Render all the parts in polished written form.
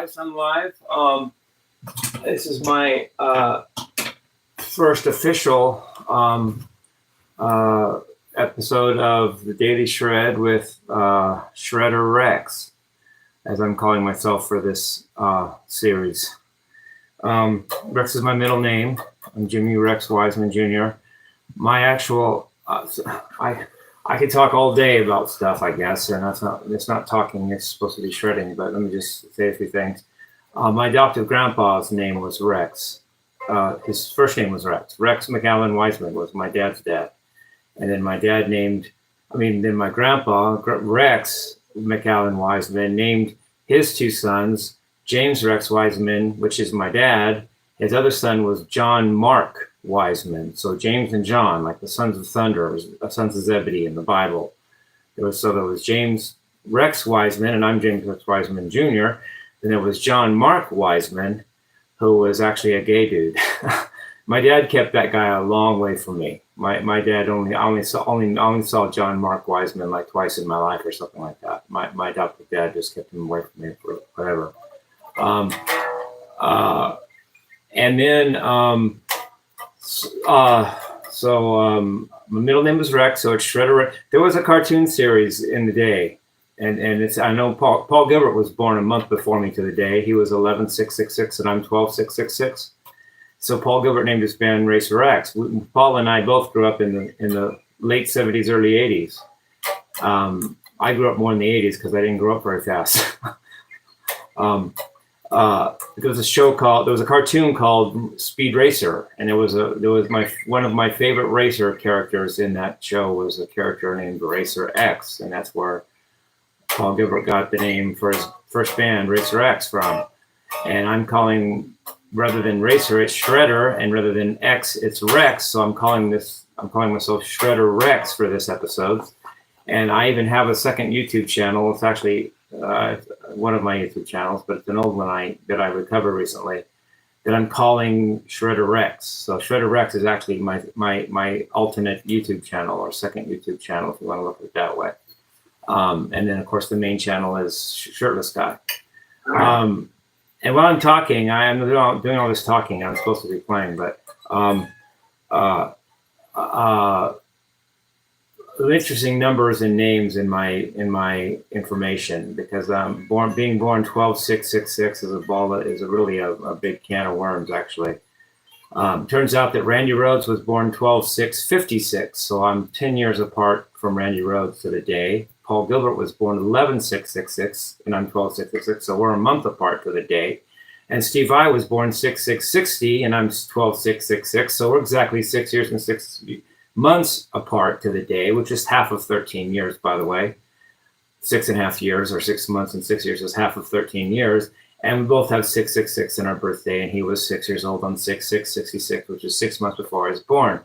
Guys, I'm live. This is my first official episode of the Daily Shred with Shredder Rex, as I'm calling myself for this series. Rex is my middle name. I'm Jimmy Rex Wiseman Jr. My actual, I could talk all day about stuff, I guess, and it's not talking, it's supposed to be shredding, but let me just say a few things. My adoptive grandpa's name was Rex. His first name was Rex. Rex McAllen Wiseman was my dad's dad. And then my dad then my grandpa, Rex McAllen Wiseman, named his two sons, James Rex Wiseman, which is my dad. His other son was John Mark Wiseman. So James and John, like the sons of thunder, sons of Zebedee in the Bible. There was James Rex Wiseman, and I'm James Rex Wiseman Jr. Then there was John Mark Wiseman, who was actually a gay dude. My dad kept that guy a long way from me. My dad only saw John Mark Wiseman like twice in my life or something like that. My adopted dad just kept him away from me for whatever. My middle name was Rex, so it's Shredder Rex. There was a cartoon series in the day, and I know Paul Gilbert was born a month before me to the day. He was 11/6/66, and I'm 12/6/66. So Paul Gilbert named his band Racer X. Paul and I both grew up in the late 70s, early 80s. I grew up more in the 80s because I didn't grow up very fast. There was a cartoon called Speed Racer, and one of my favorite racer characters in that show was a character named Racer X, and that's where Paul Gilbert got the name for his first band, Racer X, from. And I'm calling, rather than Racer, it's Shredder, and rather than X, it's Rex. So I'm calling myself Shredder Rex for this episode. And I even have a second YouTube channel. It's actually one of my YouTube channels, but it's an old one that I recovered recently, that I'm calling Shredder Rex. So Shredder Rex is actually my alternate YouTube channel, or second YouTube channel, if you want to look at it that way. And then of course the main channel is Shirtless Guy. And while I'm talking, I am doing all this talking. I'm supposed to be playing, but interesting numbers and names in my information, because being born 12/6/66 is really a big can of worms, actually. Turns out that Randy Rhoads was born 12/6/56, so I'm 10 years apart from Randy Rhoads to the day. Paul Gilbert was born 11/6/66, and I'm 12/6/66, so we're a month apart to the day. And Steve I was born 6/6/60, and I'm 12/6/66, so we're exactly 6 years and 6 months apart to the day, which is half of 13 years, by the way. 6.5 years, or 6 months and 6 years, is half of 13 years. And we both have 6/66 in our birthday, and he was 6 years old on 6/6/66, which is 6 months before I was born.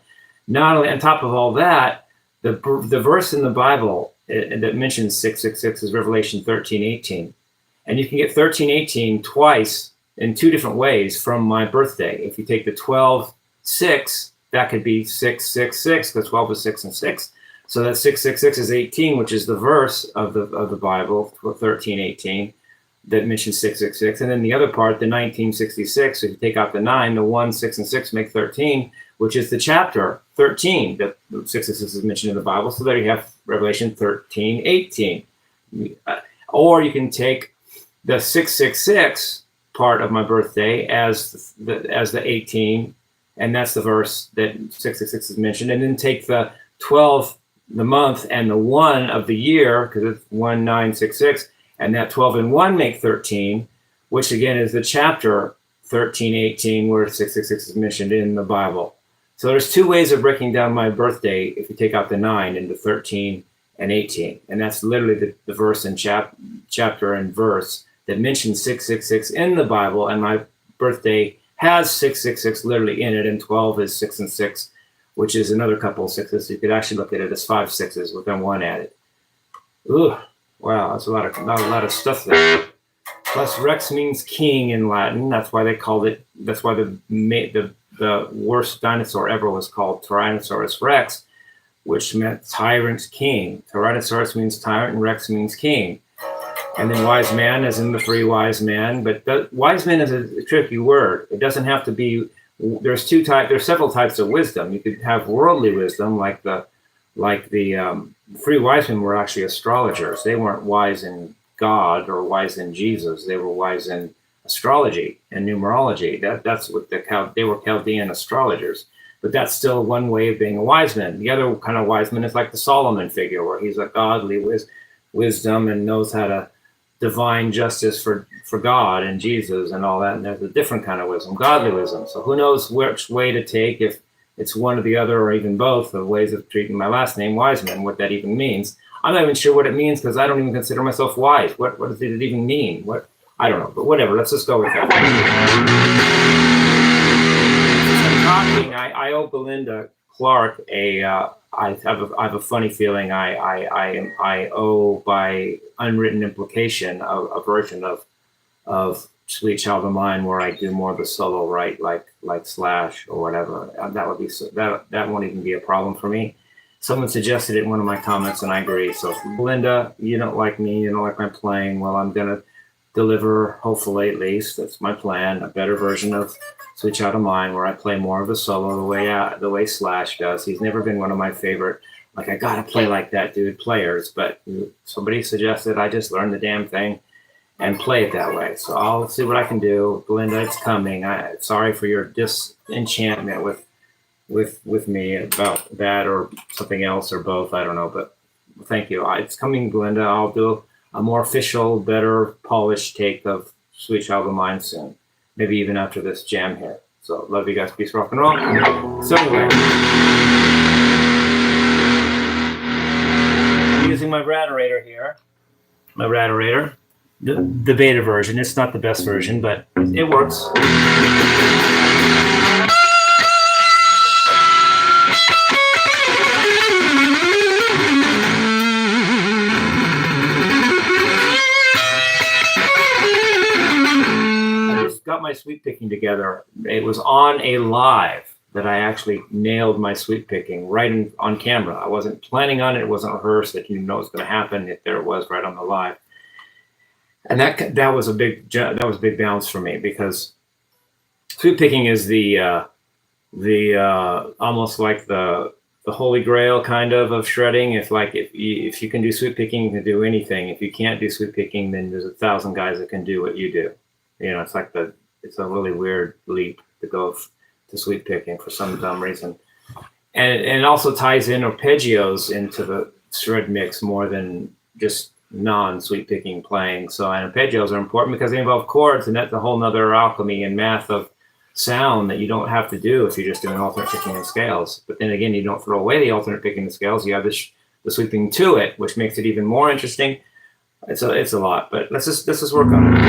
Not only on top of all that, the verse in the Bible that mentions 6/66 is Revelation 13:18. And you can get 13:18 twice in two different ways from my birthday. If you take the 12/6, that could be 6/66, because 12 is 6 and 6. So that 6/66 is 18, which is the verse of the Bible, 13:18, that mentions 6/66. And then the other part, the 1966, if you take out the 9, the 1, 6, and 6 make 13, which is the chapter 13 that 666 is mentioned in the Bible. So there you have Revelation 13:18. Or you can take the 666 part of my birthday as the 18, and that's the verse that 666 is mentioned, and then take the 12, the month, and the 1 of the year, because it's 1966, and that 12 and 1 make 13, which again is the chapter 13:18, where 666 is mentioned in the Bible. So there's two ways of breaking down my birthday if you take out the 9 into 13 and 18. And that's literally the verse and chapter and verse that mentions 666 in the Bible. And my birthday has 666 literally in it, and 12 is 6 and 6, which is another couple of sixes. So you could actually look at it as 5 6s with then 1 added. Ooh, wow, that's not a lot of stuff there. Plus, Rex means king in Latin. That's why they called it. That's why the worst dinosaur ever was called Tyrannosaurus Rex, which meant tyrant king. Tyrannosaurus means tyrant, and Rex means king. And then wise man is in the three wise men, but wise men is a tricky word. It doesn't have to be. There's several types of wisdom. You could have worldly wisdom, like the three wise men were actually astrologers. They weren't wise in God or wise in Jesus. They were wise in astrology and numerology. That's what they were Chaldean astrologers. But that's still one way of being a wise man. The other kind of wise man is like the Solomon figure, where he's a godly wisdom and knows how to divine justice for God and Jesus and all that. And there's a different kind of wisdom, godly wisdom. So who knows which way to take, if it's one or the other or even both, the ways of treating my last name, Wiseman, what that even means. I'm not even sure what it means because I don't even consider myself wise. What does it even mean? I don't know, but whatever. Let's just go with that. I owe Belinda Clark I have a funny feeling I owe, by unwritten implication, a version of Sweet Child of Mine where I do more of the solo right, like Slash or whatever. That won't even be a problem for me. Someone suggested it in one of my comments, and I agree. So Belinda, you don't like me, you don't like my playing. Well, I'm gonna deliver, hopefully, at least that's my plan, a better version of Sweet Child of Mine, where I play more of the solo the way Slash does. He's never been one of my favorite, like, I gotta play like that dude players, but somebody suggested I just learn the damn thing and play it that way. So I'll see what I can do. Belinda, it's coming. Sorry for your disenchantment with me about that or something else or both. I don't know, but thank you. It's coming, Belinda. I'll do a more official, better, polished take of Sweet Child of Mine soon. Maybe even after this jam here. So love you guys. Peace, rock and roll. So anyway, I'm using my Radarator here. My Radarator, the beta version. It's not the best version, but it works. Got my sweep picking together. It was on a live that I actually nailed my sweep picking right on camera. I wasn't planning on it. It wasn't rehearsed. That you know it's going to happen. There it was right on the live, and that was a big bounce for me, because sweep picking is the almost like the holy grail kind of shredding. If you can do sweep picking, you can do anything. If you can't do sweep picking, then there's 1,000 guys that can do what you do. You know, it's a really weird leap to go to sweep picking for some dumb reason. And it also ties in arpeggios into the shred mix more than just non-sweep picking playing. So, and arpeggios are important because they involve chords, and that's a whole nother alchemy and math of sound that you don't have to do if you're just doing alternate picking and scales. But then again, you don't throw away the alternate picking and scales. You have the sweeping to it, which makes it even more interesting. It's a lot, but let's just work on it.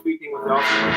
Speaking without.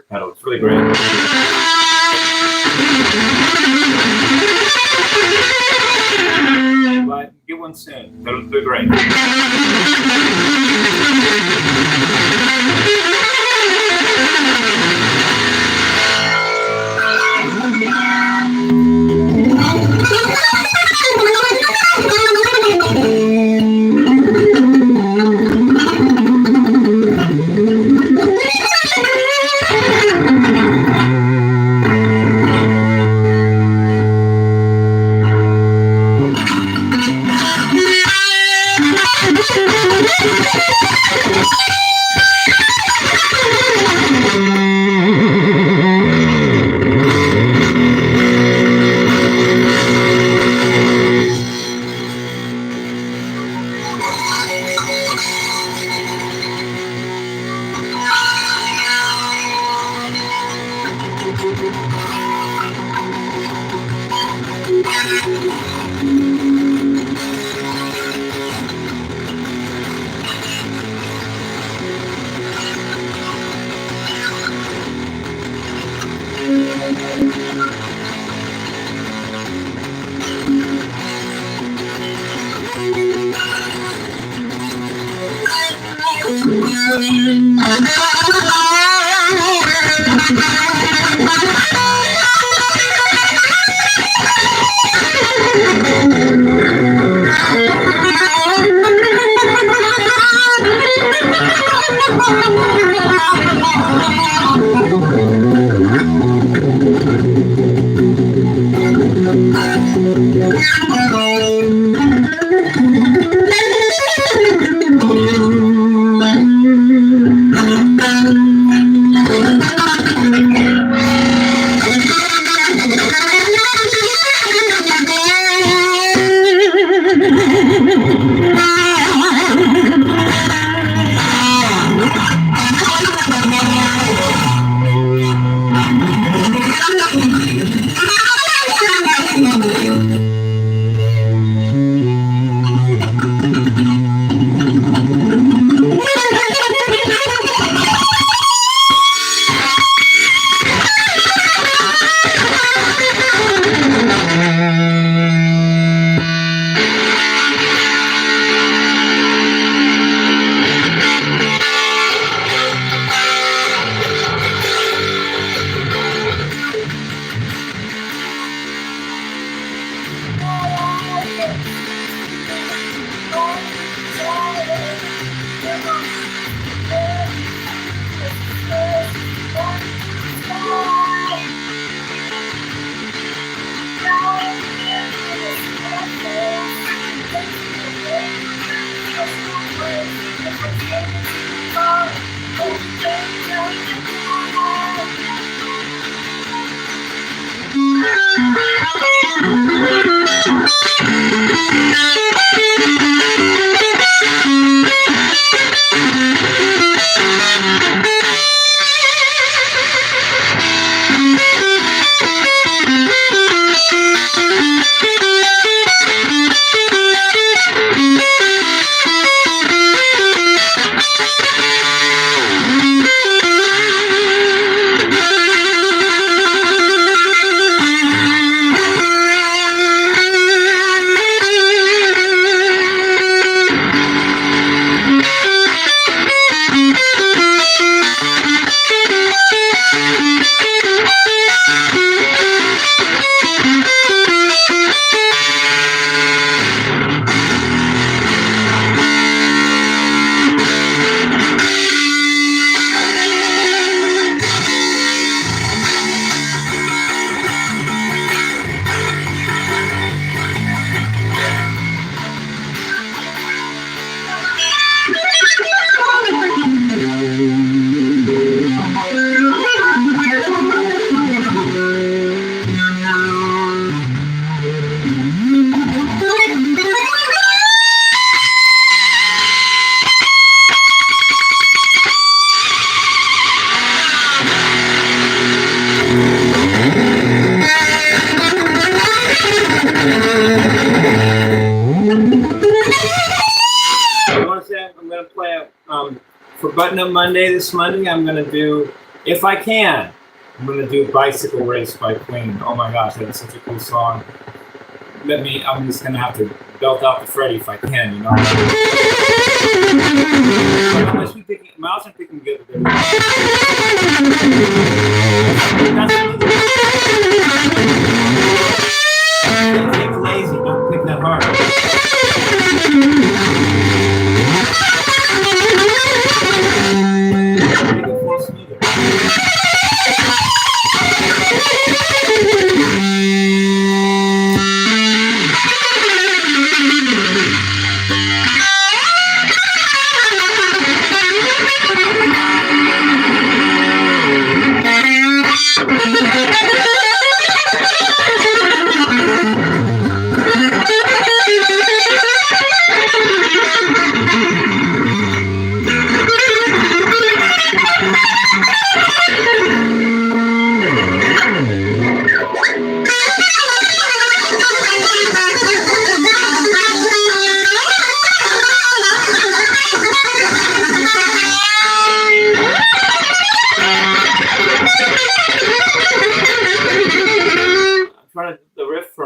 Pedal. It's really great. But get one soon. They're great. For Button Up Monday this Monday, I'm going to do, if I can, I'm going to do Bicycle Race by Queen. Oh my gosh, that is such a cool song. I'm just going to have to belt out the Freddy if I can, you know. I must be picking, my also picking good. Take lazy, don't pick that hard.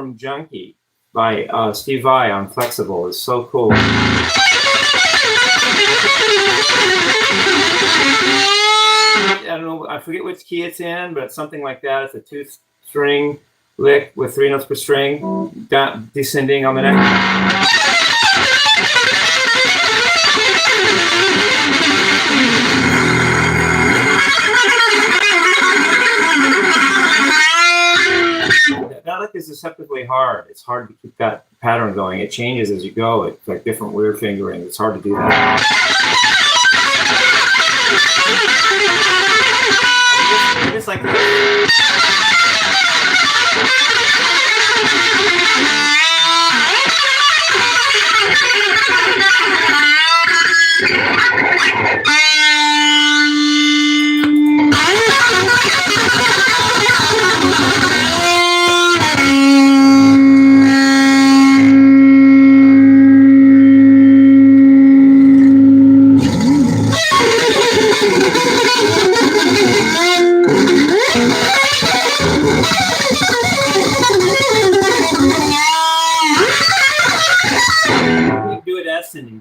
from Junkie by Steve Vai on Flexible is so cool. I don't know, I forget which key it's in, but it's something like that. It's a 2-string lick with 3 notes per string, descending on the neck. That lick is deceptively hard. It's hard to keep that pattern going. It changes as you go. It's like different weird fingering. It's hard to do that. It's like do it ascending.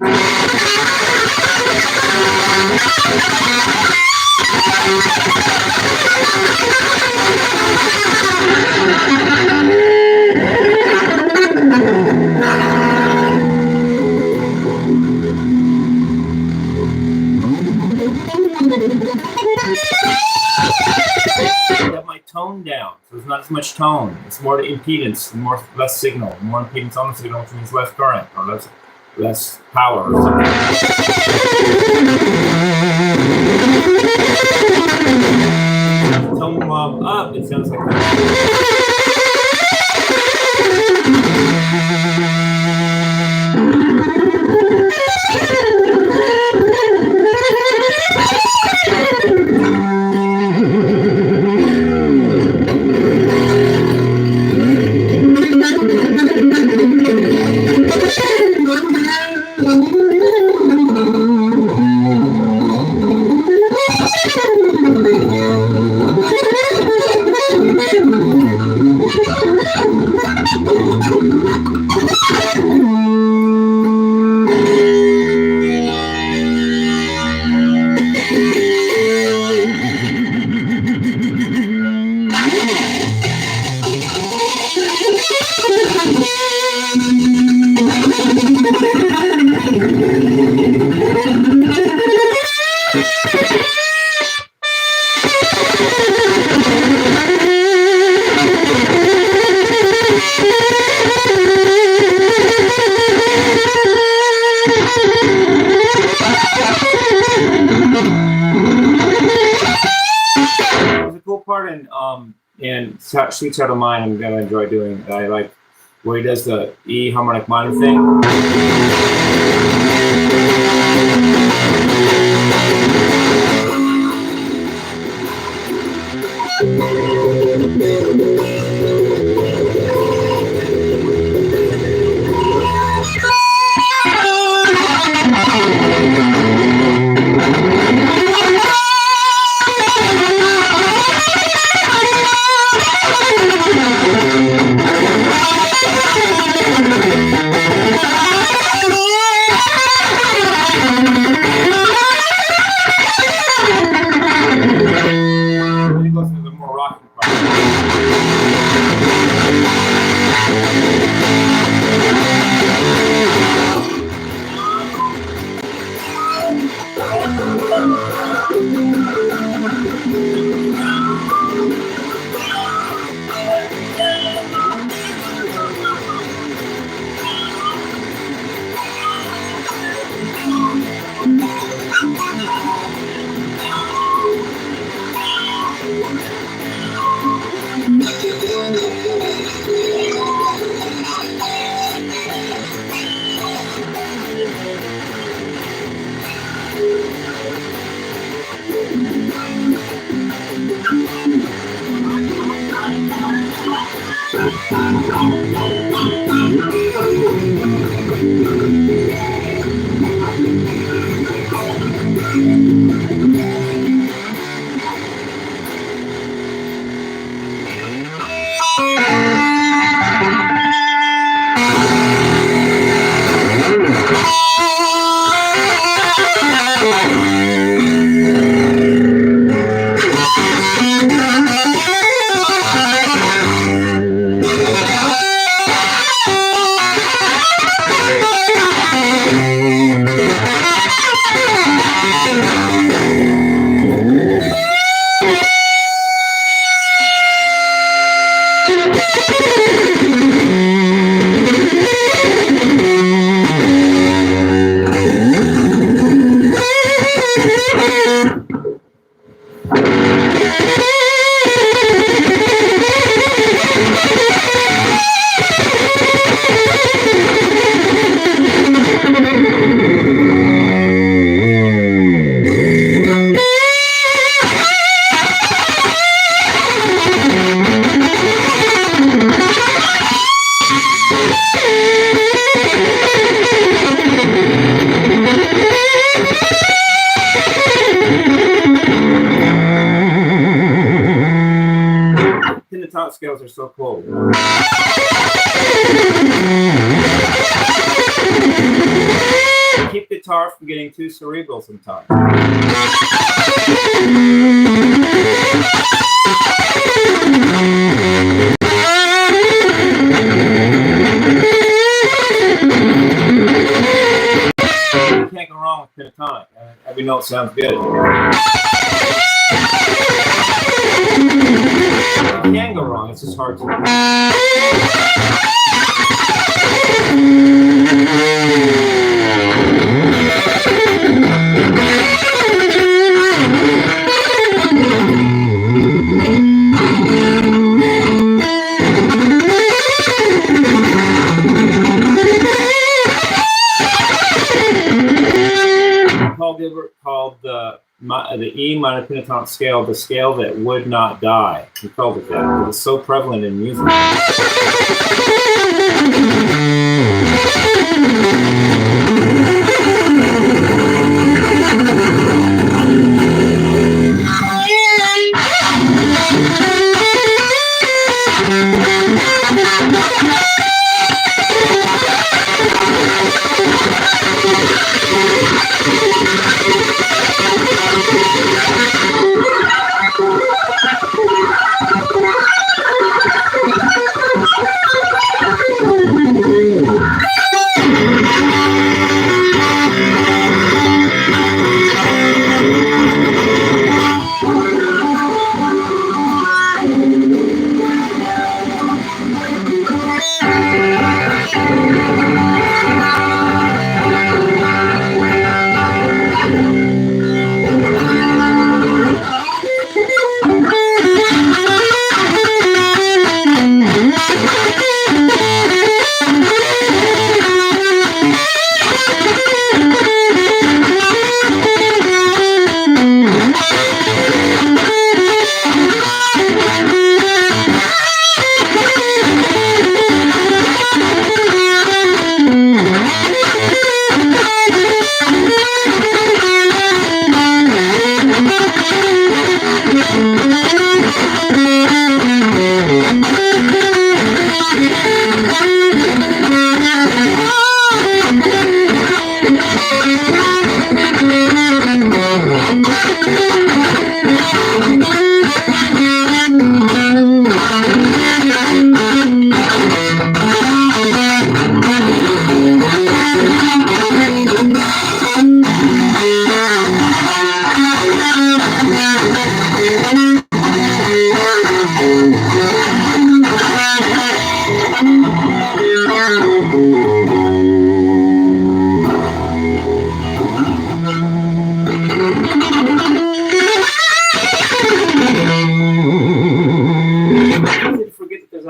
Got my tone down, so there's not as much tone. It's more the impedance, less signal. More impedance on the signal, which means less current or less power or something. Tone knob up, it sounds like that. And Sweet Child of Mine, I'm gonna enjoy doing. I like where he does the E harmonic minor thing. scales are so cool. Keep guitar from getting too cerebral sometimes. You can't go wrong with pentatonic. Every note sounds good. You can go wrong, it's just hard to. Paul Gilbert called the E minor pentatonic scale the scale that would not die. He called it that. It was so prevalent in music.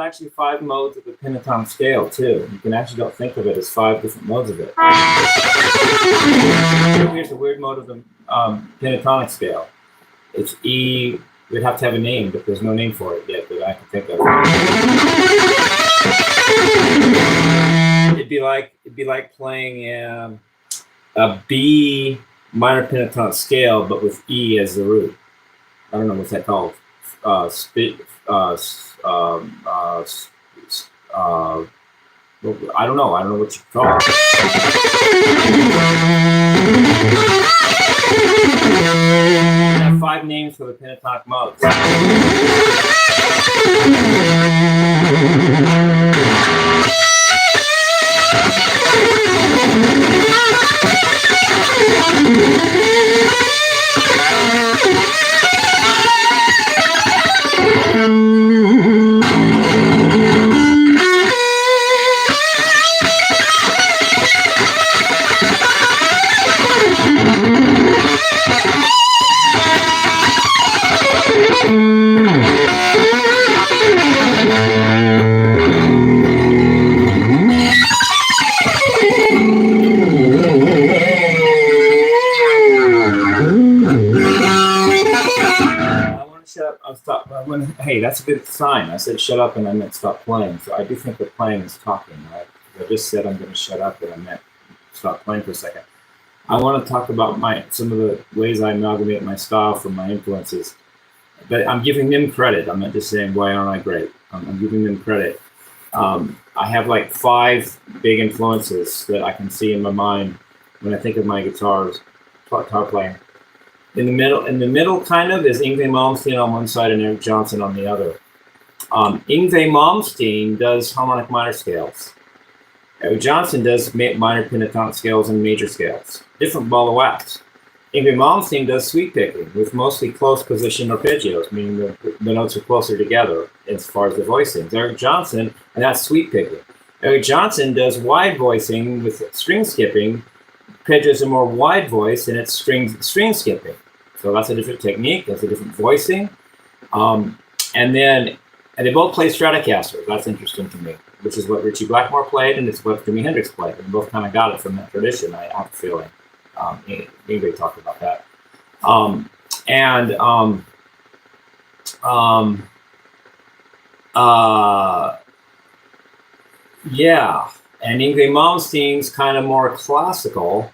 Actually 5 modes of the pentatonic scale too. You can actually don't think of it as 5 different modes of it. Here's the weird mode of the pentatonic scale. It's E. We'd have to have a name, but there's no name for it yet that I can think of. It'd be like playing a B minor pentatonic scale, but with E as the root. I don't know what's that called. I don't know what you call it. I have 5 names for the pentatonic modes. Hey, that's a good sign. I said shut up and I meant stop playing. So I do think that playing is talking, right? I just said I'm going to shut up and I meant stop playing for a second. I want to talk about some of the ways I amalgamate my style from my influences. but I'm giving them credit. I'm not just saying, why aren't I great? I'm giving them credit. I have like 5 big influences that I can see in my mind when I think of my guitar playing. In the middle kind of is Yngwie Malmsteen on one side and Eric Johnson on the other. Yngwie Malmsteen does harmonic minor scales. Eric Johnson does minor pentatonic scales and major scales. Different ball of wax. Yngwie Malmsteen does sweep picking with mostly close position arpeggios, meaning the notes are closer together as far as the voicings. Eric Johnson, and that's sweep picking. Eric Johnson does wide voicing with string skipping. Arpeggios are more wide voice, and it's string skipping. So that's a different technique. That's a different voicing. And they both play Stratocaster. That's interesting to me, which is what Ritchie Blackmore played, and it's what Jimi Hendrix played. And both kind of got it from that tradition, I have a feeling. Anybody talked about that. Yeah. And Yngwie Malmsteen's kind of more classical,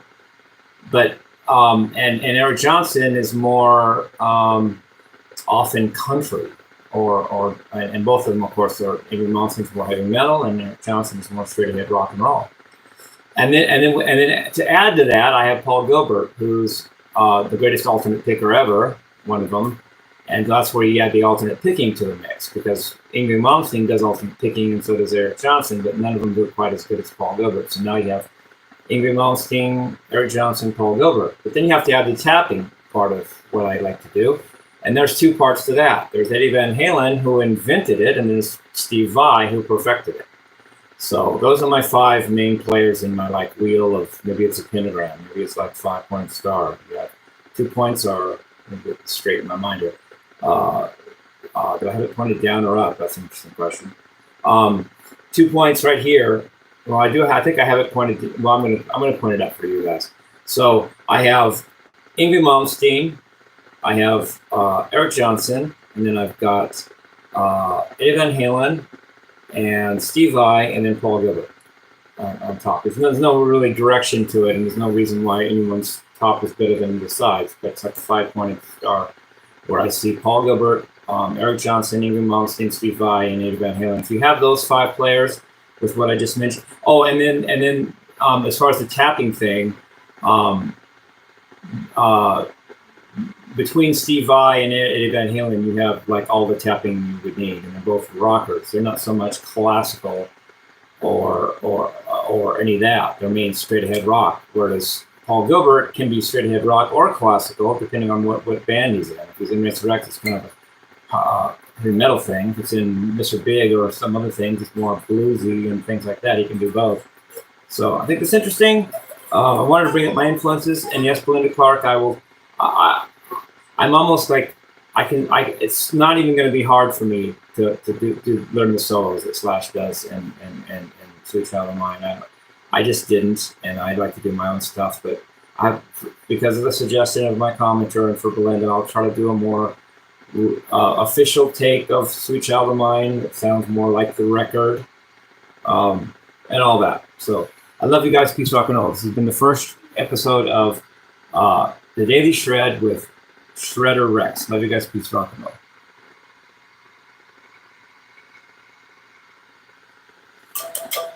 but and Eric Johnson is more often country, and both of them, of course, are. Yngwie Malmsteen's more heavy metal, and Eric Johnson's more straight ahead rock and roll. And then to add to that, I have Paul Gilbert, who's the greatest alternate picker ever, one of them. And that's where you add the alternate picking to the mix, because Yngwie Malmsteen does alternate picking, and so does Eric Johnson, but none of them do it quite as good as Paul Gilbert. So now you have Yngwie Malmsteen, Eric Johnson, Paul Gilbert. But then you have to add the tapping part of what I like to do. And there's 2 parts to that. There's Eddie Van Halen, who invented it, and there's Steve Vai, who perfected it. So those are my 5 main players in my wheel of, maybe it's a pentagram, maybe it's like 5-point star. Yeah, 2 points are, let me get straight in my mind here. Do I have it pointed down or up? That's an interesting question. 2 points right here. Well, I do. I think I have it pointed. Well, I'm gonna point it up for you guys. So I have Yngwie Malmsteen, I have Eric Johnson, and then I've got Eddie Van Halen and Steve Vai, and then Paul Gilbert on top. There's no really direction to it, and there's no reason why anyone's top is better than the sides. But it's like a 5-pointed star, where I see Paul Gilbert, Eric Johnson, Yngwie Malmsteen, Steve Vai, and Eddie Van Halen. If you have those 5 players with what I just mentioned, and then as far as the tapping thing, between Steve Vai and Eddie Van Halen, you have like all the tapping you would need, and they're both rockers. They're not so much classical or any of that. They're main straight ahead rock, whereas Paul Gilbert can be straight ahead rock or classical, depending on what band he's in. If he's in Resurrect, it's kind of a heavy metal thing. If it's in Mr. Big or some other things, it's more bluesy and things like that. He can do both. So I think it's interesting. I wanted to bring up my influences, and yes, Belinda Clark. I'm almost like it's not even going to be hard for me to learn the solos that Slash does and Sweet Child of Mine. I just didn't, and I'd like to do my own stuff, but because of the suggestion of my commenter and for Belinda, I'll try to do a more official take of Sweet Child of Mine that sounds more like the record, and all that. So I love you guys. Peace, rock and roll. This has been the first episode of The Daily Shred with Shredder Rex. Love you guys. Peace, rock and roll.